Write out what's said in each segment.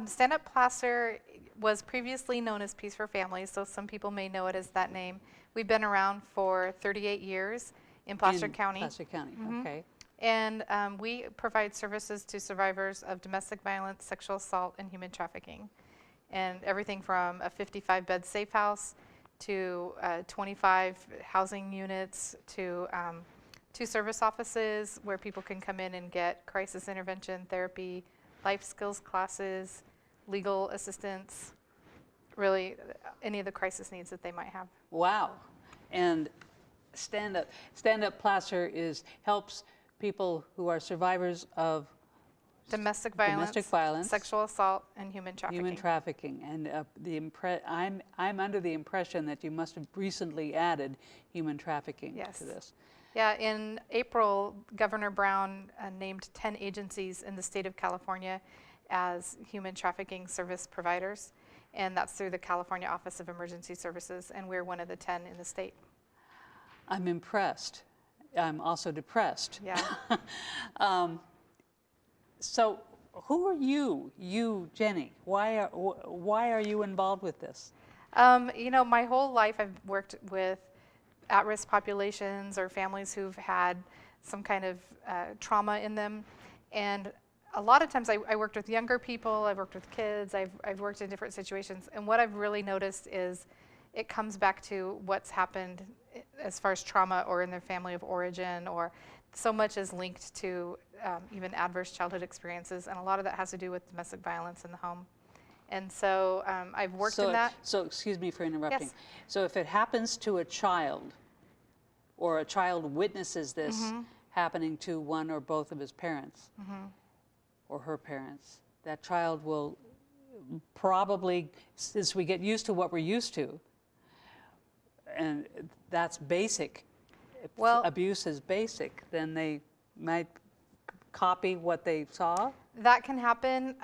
Stand Up Placer was previously known as Peace for Families, so some people may know it as that name. We've been around for 38 years in Placer County. Placer County, okay. And we provide services to survivors of domestic violence, sexual assault, and human trafficking. And everything from a 55-bed safe house to 25 housing units to 2 service offices where people can come in and get crisis intervention, therapy, life skills classes, legal assistance, really any of the crisis needs that they might have. Wow. And Stand Up Placer helps people who are survivors of domestic violence, sexual assault, and human trafficking. And I'm under the impression that you must have recently added human trafficking to this. Yeah, in April, Governor Brown named 10 agencies in the state of California as human trafficking service providers, and that's through the California Office of Emergency Services, and we're one of the 10 in the state. I'm impressed. I'm also depressed. Yeah. So who are you, Jenny? Why are you involved with this? You know, my whole life I've worked with at-risk populations or families who've had some kind of trauma in them. And a lot of times I worked with younger people, I've worked with kids, I've worked in different situations. And what I've really noticed is it comes back to what's happened as far as trauma or in their family of origin, or so much is linked to even adverse childhood experiences. And a lot of that has to do with domestic violence in the home. And so I've worked in that. So excuse me for interrupting. Yes. So if it happens to a child, or a child witnesses this happening to one or both of his parents, or her parents, that child will probably, since we get used to what we're used to, and that's basic, well, abuse is basic, then they might copy what they saw? That can happen.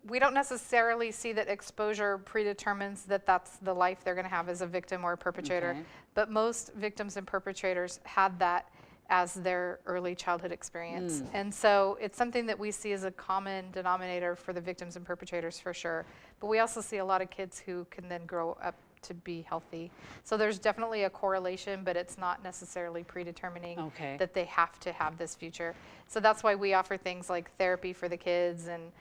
We don't necessarily see that exposure predetermines that that's the life they're going to have as a victim or a perpetrator, but most victims and perpetrators had that as their early childhood experience. And so it's something that we see as a common denominator for the victims and perpetrators for sure. But we also see a lot of kids who can then grow up to be healthy. So there's definitely a correlation, but it's not necessarily predetermining that they have to have this future. So that's why we offer things like therapy for the kids and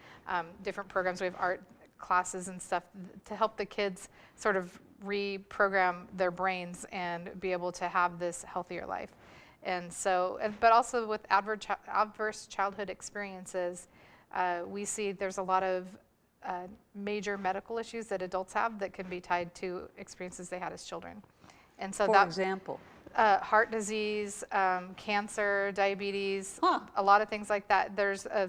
different programs. We have art classes and stuff to help the kids sort of reprogram their brains and be able to have this healthier life. And so, but also with adverse childhood experiences, we see there's a lot of major medical issues that adults have that can be tied to experiences they had as children. And so for example? Heart disease, cancer, diabetes, a lot of things like that. There's a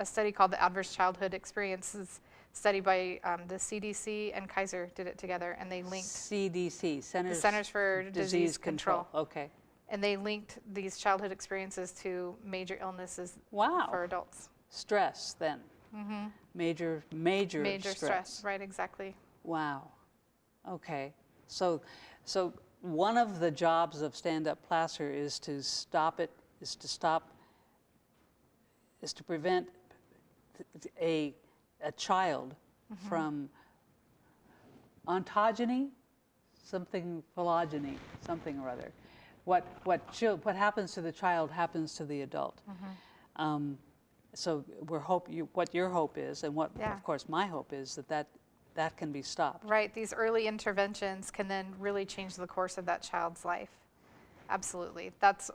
study called the Adverse Childhood Experiences study by the CDC and Kaiser did it together, and they linked CDC, Centers for Disease Control. Okay. And they linked these childhood experiences to major illnesses for adults. Stress then. Major stress. Right, exactly. Wow. Okay. So one of the jobs of Stand Up Placer is to prevent a child from ontogeny, phylogeny, something or other. What happens to the child happens to the adult. So what your hope is, and what of course my hope is, that can be stopped. Right. These early interventions can then really change the course of that child's life. Absolutely. That's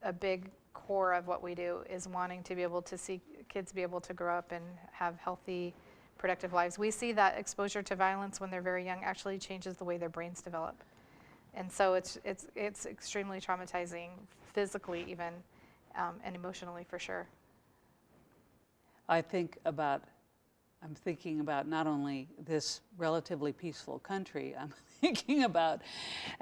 a big core of what we do, is wanting to be able to see kids be able to grow up and have healthy, productive lives. We see that exposure to violence when they're very young actually changes the way their brains develop. And so it's extremely traumatizing, physically even, and emotionally for sure. I'm thinking about not only this relatively peaceful country, I'm thinking about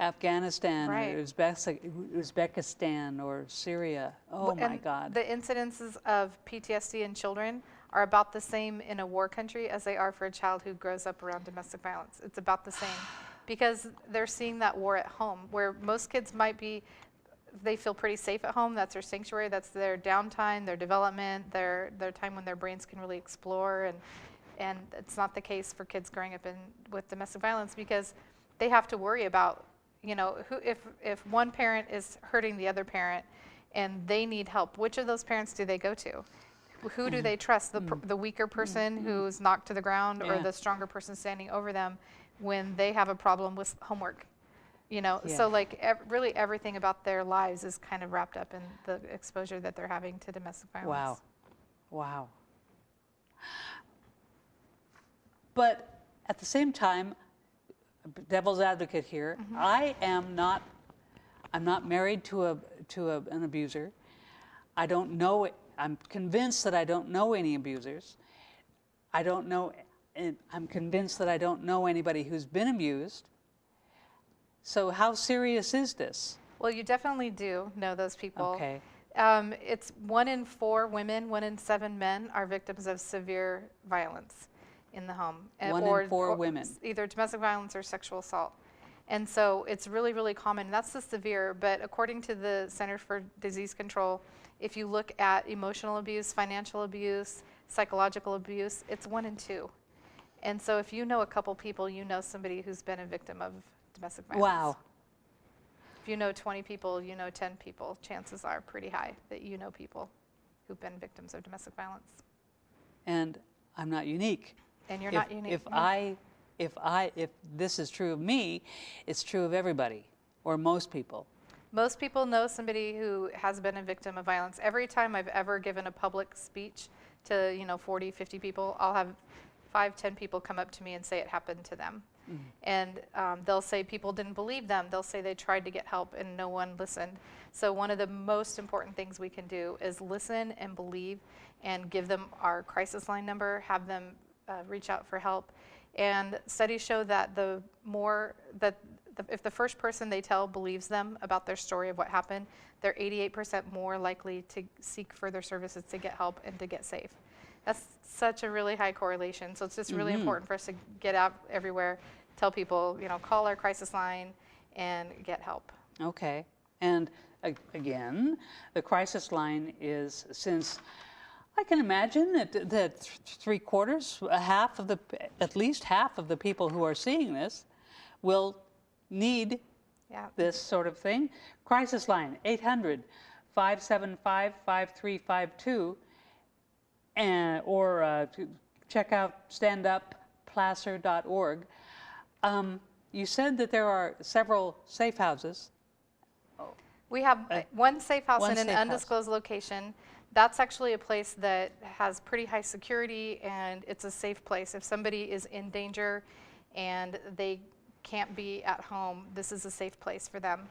Afghanistan, or Uzbekistan, or Syria. Oh my God. The incidences of PTSD in children are about the same in a war country as they are for a child who grows up around domestic violence. It's about the same because they're seeing that war at home, where most kids they feel pretty safe at home. That's their sanctuary. That's their downtime, their development, their time when their brains can really explore. And it's not the case for kids growing up with domestic violence, because they have to worry about, if one parent is hurting the other parent and they need help, which of those parents do they go to? Who do they trust? The weaker person who's knocked to the ground, or the stronger person standing over them when they have a problem with homework? So like really everything about their lives is kind of wrapped up in the exposure that they're having to domestic violence. Wow. But at the same time, devil's advocate here, I'm not married to an abuser. I don't know, I'm convinced that I don't know any abusers. I'm convinced that I don't know anybody who's been abused. So how serious is this? Well, you definitely do know those people. Okay. It's 1 in 4 women, 1 in 7 men are victims of severe violence in the home. 1 in 4 women. Either domestic violence or sexual assault. And so it's really, really common. That's the severe, but according to the Center for Disease Control, if you look at emotional abuse, financial abuse, psychological abuse, it's 1 in 2. And so if you know a couple people, you know somebody who's been a victim of domestic violence. Wow. If you know 20 people, you know 10 people, chances are pretty high that you know people who've been victims of domestic violence. And I'm not unique. And you're not unique. If this is true of me, it's true of everybody, or most people. Most people know somebody who has been a victim of violence. Every time I've ever given a public speech to 40, 50 people, I'll have 5, 10 people come up to me and say it happened to them. And they'll say people didn't believe them. They'll say they tried to get help and no one listened. So one of the most important things we can do is listen and believe, and give them our crisis line number, have them reach out for help. And studies show that if the first person they tell believes them about their story of what happened, they're 88% more likely to seek further services to get help and to get safe. That's such a really high correlation. So it's just really important for us to get out everywhere, tell people, call our crisis line and get help. Okay. And again, the crisis line is, since I can imagine that 3/4, at least half of the people who are seeing this will need this sort of thing. Crisis line, 800-575-5352, or check out standupplacer.org. You said that there are several safe houses. We have one safe house in an undisclosed location. That's actually a place that has pretty high security, and it's a safe place. If somebody is in danger and they can't be at home, this is a safe place for them.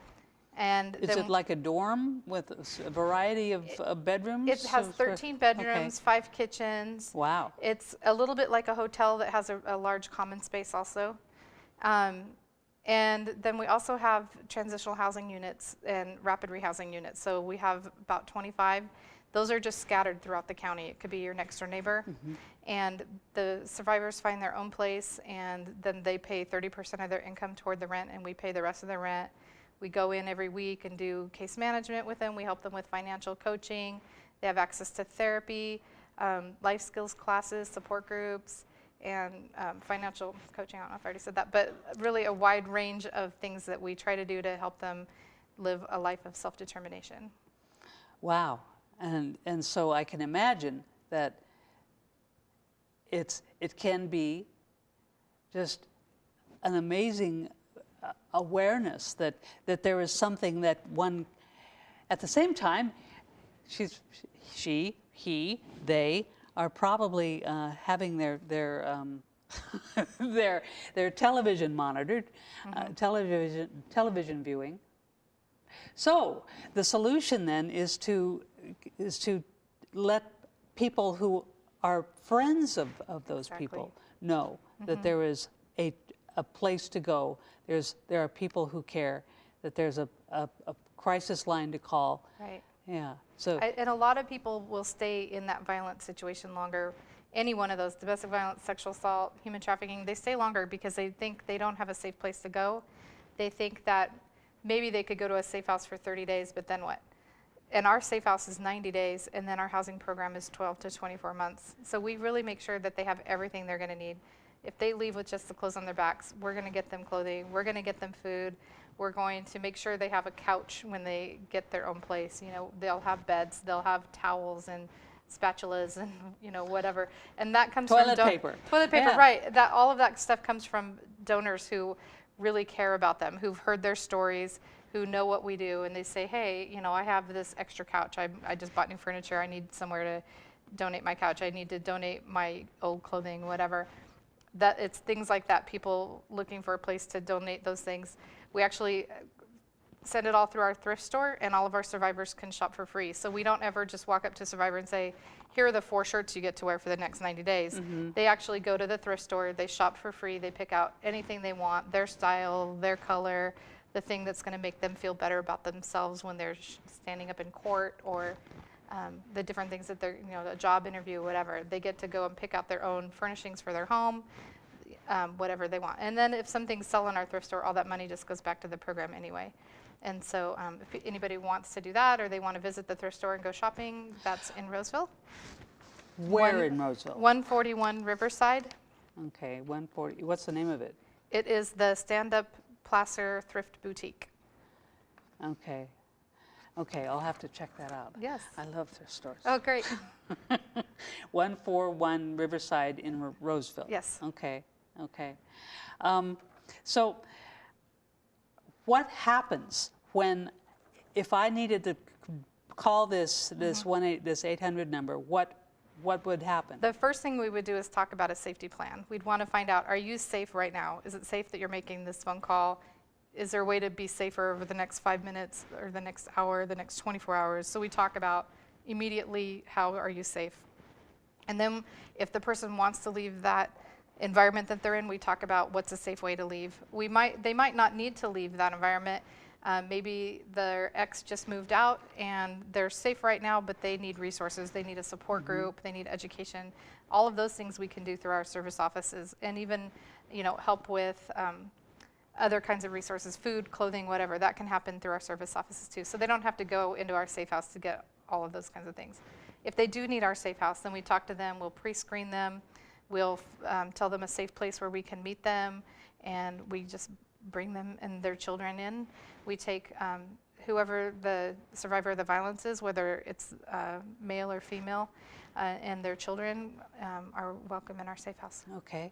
And is it like a dorm with a variety of bedrooms? It has 13 bedrooms, 5 kitchens. Wow. It's a little bit like a hotel that has a large common space also. And then we also have transitional housing units and rapid rehousing units. So we have about 25. Those are just scattered throughout the county. It could be your next door neighbor. And the survivors find their own place, and then they pay 30% of their income toward the rent, and we pay the rest of the rent. We go in every week and do case management with them. We help them with financial coaching. They have access to therapy, life skills classes, support groups, and financial coaching. I don't know if I already said that, but really a wide range of things that we try to do to help them live a life of self-determination. Wow. And so I can imagine that it can be just an amazing awareness that there is something that one, at the same time, they are probably having their their television monitored, television viewing. So the solution then is to let people who are friends of those people know that there is a place to go. There are people who care, that there's a crisis line to call. Right. Yeah. So and a lot of people will stay in that violent situation longer. Any one of those, domestic violence, sexual assault, human trafficking, they stay longer because they think they don't have a safe place to go. They think that maybe they could go to a safe house for 30 days, but then what? And our safe house is 90 days, and then our housing program is 12 to 24 months. So we really make sure that they have everything they're going to need. If they leave with just the clothes on their backs, we're going to get them clothing, we're going to get them food, we're going to make sure they have a couch when they get their own place. You know, they'll have beds, they'll have towels and spatulas and, you know, whatever. And that comes Toilet from paper. Toilet paper, Yeah. right. That all of that stuff comes from donors who really care about them, who've heard their stories, who know what we do, and they say, hey, you know, I have this extra couch. I just bought new furniture. I need somewhere to donate my couch. I need to donate my old clothing, whatever. That it's things like that, people looking for a place to donate those things. We actually send it all through our thrift store, and all of our survivors can shop for free. So we don't ever just walk up to a survivor and say, here are the 4 shirts you get to wear for the next 90 days. They actually go to the thrift store, they shop for free, they pick out anything they want, their style, their color, the thing that's going to make them feel better about themselves when they're standing up in court, or the different things that they're, you know, a job interview, whatever. They get to go and pick out their own furnishings for their home, whatever they want. And then if something's selling in our thrift store, all that money just goes back to the program anyway. And so if anybody wants to do that, or they want to visit the thrift store and go shopping, that's in Roseville. Where in Roseville? 141 Riverside. Okay, 140. What's the name of it? It is the Stand-Up Placer Thrift Boutique. Okay. Okay, I'll have to check that out. Yes. I love thrift stores. Oh, great. 141 Riverside in Roseville. Yes. Okay, okay. So what happens when, if I needed to call this 800 number, what would happen? The first thing we would do is talk about a safety plan. We'd want to find out, are you safe right now? Is it safe that you're making this phone call? Is there a way to be safer over the next 5 minutes, or the next hour, the next 24 hours? So we talk about immediately, how are you safe? And then if the person wants to leave that environment that they're in, we talk about what's a safe way to leave. They might not need to leave that environment. Maybe their ex just moved out and they're safe right now, but they need resources. They need a support group. They need education. All of those things we can do through our service offices, and even, you know, help with other kinds of resources, food, clothing, whatever. That can happen through our service offices too. So they don't have to go into our safe house to get all of those kinds of things. If they do need our safe house, then we talk to them. We'll pre-screen them. We'll tell them a safe place where we can meet them, and we just bring them and their children in. We take whoever the survivor of the violence is, whether it's male or female, and their children are welcome in our safe house. Okay.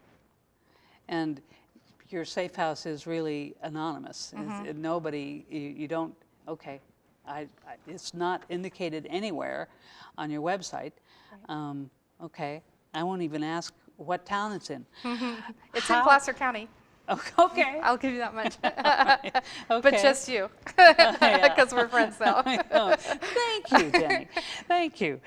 And your safe house is really anonymous. Nobody, you don't, okay. It's not indicated anywhere on your website. Right. Okay. I won't even ask what town it's in. It's in Placer County. Okay. I'll give you that much. Okay. But just you, because we're friends now. Thank you, Jenny. Thank you.